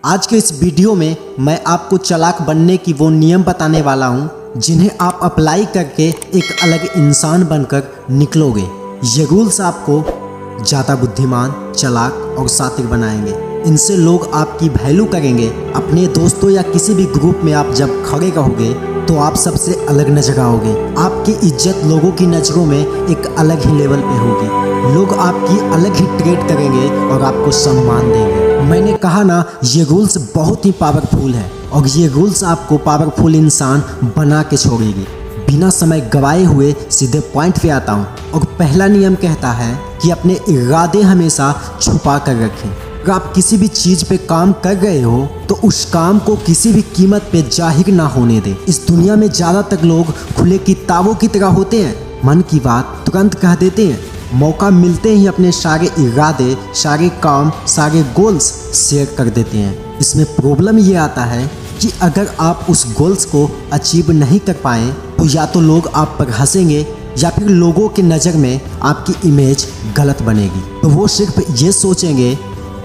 आज के इस वीडियो में मैं आपको चालाक बनने की वो नियम बताने वाला हूँ जिन्हें आप अप्लाई करके एक अलग इंसान बनकर निकलोगे। ये रूल्स आपको ज़्यादा बुद्धिमान, चालाक और सात्विक बनाएंगे। इनसे लोग आपकी वैल्यू करेंगे। अपने दोस्तों या किसी भी ग्रुप में आप जब खड़े रहोगे तो आप सबसे अलग नजर आओगे। आपकी इज्जत लोगों की नज़रों में एक अलग ही लेवल पे होगी। लोग आपकी अलग ही ट्रीट करेंगे और आपको सम्मान देंगे। मैंने कहा ना, ये रूल्स बहुत ही पावरफुल है और ये रूल्स आपको पावरफुल इंसान बना के छोड़ेगी। बिना समय गवाए हुए सीधे पॉइंट पे आता हूँ। और पहला नियम कहता है कि अपने इरादे हमेशा छुपा कर रखें। अगर आप किसी भी चीज़ पे काम कर रहे हो तो उस काम को किसी भी कीमत पे जाहिर ना होने दें। इस दुनिया में ज़्यादातर लोग खुले किताबों की तरह होते हैं। मन की बात तुरंत कह देते हैं। मौका मिलते ही अपने सारे इरादे, सारे काम, सारे गोल्स शेयर कर देते हैं। इसमें प्रॉब्लम ये आता है कि अगर आप उस गोल्स को अचीव नहीं कर पाएँ तो या तो लोग आप पर हंसेंगे या फिर लोगों की नज़र में आपकी इमेज गलत बनेगी। तो वो सिर्फ ये सोचेंगे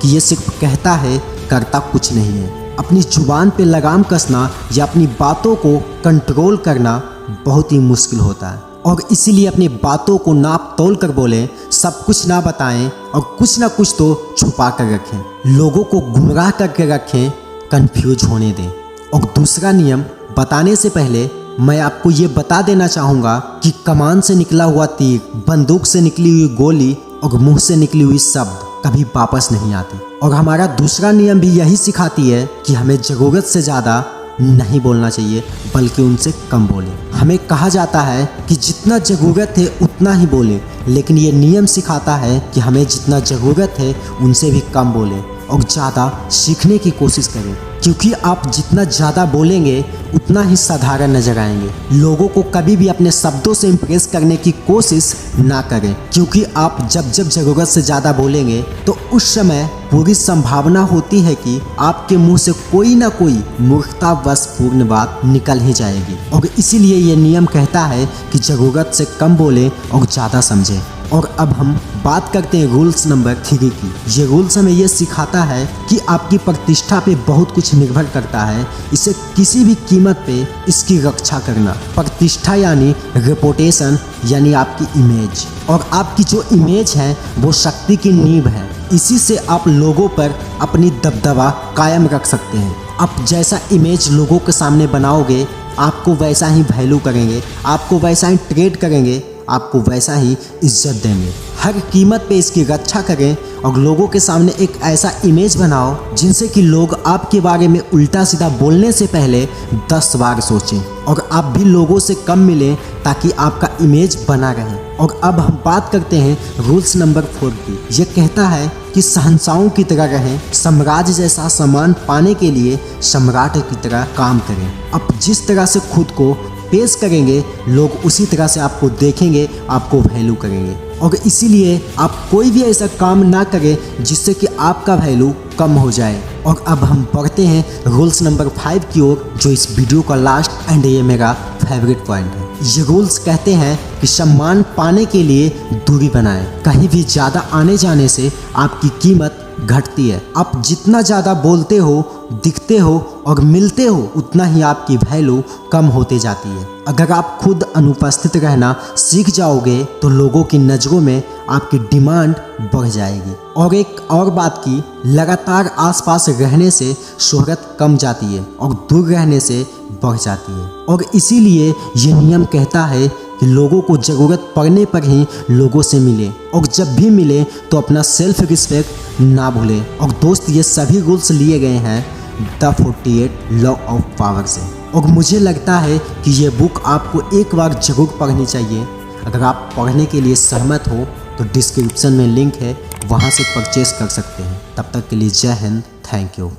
कि ये सिर्फ कहता है, करता कुछ नहीं है। अपनी जुबान पे लगाम कसना या अपनी बातों को कंट्रोल करना बहुत ही मुश्किल होता है और इसीलिए अपनी बातों को नाप तोल कर बोलें, सब कुछ ना बताएं और कुछ ना कुछ तो छुपा कर रखें। लोगों को गुमराह करके रखें, कंफ्यूज होने दें। और दूसरा नियम बताने से पहले मैं आपको ये बता देना चाहूँगा कि कमान से निकला हुआ तीर, बंदूक से निकली हुई गोली और मुंह से निकली हुई शब्द कभी वापस नहीं आती। और हमारा दूसरा नियम भी यही सिखाती है कि हमें ज़रूरत से ज़्यादा नहीं बोलना चाहिए, बल्कि उनसे कम बोलें। हमें कहा जाता है कि जितना ज़रूरत है उतना ही बोलें, लेकिन ये नियम सिखाता है कि हमें जितना ज़रूरत है उनसे भी कम बोलें और ज़्यादा सीखने की कोशिश करें। क्योंकि आप जितना ज़्यादा बोलेंगे उतना ही साधारण नजर आएंगे। लोगों को कभी भी अपने शब्दों से इम्प्रेस करने की कोशिश ना करें, क्योंकि आप जब जब ज़रूरत से ज़्यादा बोलेंगे तो उस समय पूरी संभावना होती है कि आपके मुंह से कोई ना कोई मूर्खतावश पूर्ण बात निकल ही जाएगी। और इसीलिए ये नियम कहता है कि ज़रूरत से कम बोलें और ज़्यादा समझें। और अब हम बात करते हैं रूल्स नंबर 3 की। ये रूल्स हमें ये सिखाता है कि आपकी प्रतिष्ठा पे बहुत कुछ निर्भर करता है। इसे किसी भी कीमत पे इसकी रक्षा करना। प्रतिष्ठा यानी रेपुटेशन, यानी आपकी इमेज। और आपकी जो इमेज है वो शक्ति की नींव है। इसी से आप लोगों पर अपनी दबदबा कायम रख सकते हैं। आप जैसा इमेज लोगों के सामने बनाओगे, आपको वैसा ही वैल्यू करेंगे, आपको वैसा ही ट्रीट करेंगे, आपको वैसा ही इज्जत देंगे। हर कीमत पे इसकी रक्षा करें और लोगों के सामने एक ऐसा इमेज बनाओ जिनसे कि लोग आपके बारे में उल्टा सीधा बोलने से पहले 10 बार सोचें और आप भी लोगों से कम मिलें ताकि आपका इमेज बना रहे। और अब हम बात करते हैं रूल्स नंबर 4 की। ये कहता है कि शहंशाहों की तरह रहें, साम्राज्य जैसा सम्मान पाने के लिए सम्राट की तरह काम करें। अब जिस तरह से खुद को पेश करेंगे लोग उसी तरह से आपको देखेंगे, आपको वैल्यू करेंगे। और इसीलिए आप कोई भी ऐसा काम ना करें जिससे कि आपका वैल्यू कम हो जाए। और अब हम बढ़ते हैं रूल्स नंबर 5 की ओर, जो इस वीडियो का लास्ट एंड ये मेरा फेवरेट पॉइंट है। ये रूल्स कहते हैं कि सम्मान पाने के लिए दूरी बनाएं। कहीं भी ज़्यादा आने जाने से आपकी कीमत घटती है। आप जितना ज़्यादा बोलते हो, दिखते हो और मिलते हो, उतना ही आपकी वैल्यू कम होते जाती है। अगर आप खुद अनुपस्थित रहना सीख जाओगे तो लोगों की नज़रों में आपकी डिमांड बढ़ जाएगी। और एक और बात की, लगातार आसपास रहने से शोहरत कम जाती है और दूर रहने से बढ़ जाती है। और इसीलिए ये नियम कहता है कि लोगों को ज़रूरत पड़ने पर ही लोगों से मिले और जब भी मिले तो अपना सेल्फ रिस्पेक्ट ना भूलें। और दोस्त, ये सभी रूल्स लिए गए हैं द 48 लॉ ऑफ पावर से। और मुझे लगता है कि ये बुक आपको एक बार ज़रूर पढ़नी चाहिए। अगर आप पढ़ने के लिए सहमत हो तो डिस्क्रिप्शन में लिंक है, वहाँ से परचेस कर सकते हैं। तब तक के लिए जय हिंद, थैंक यू।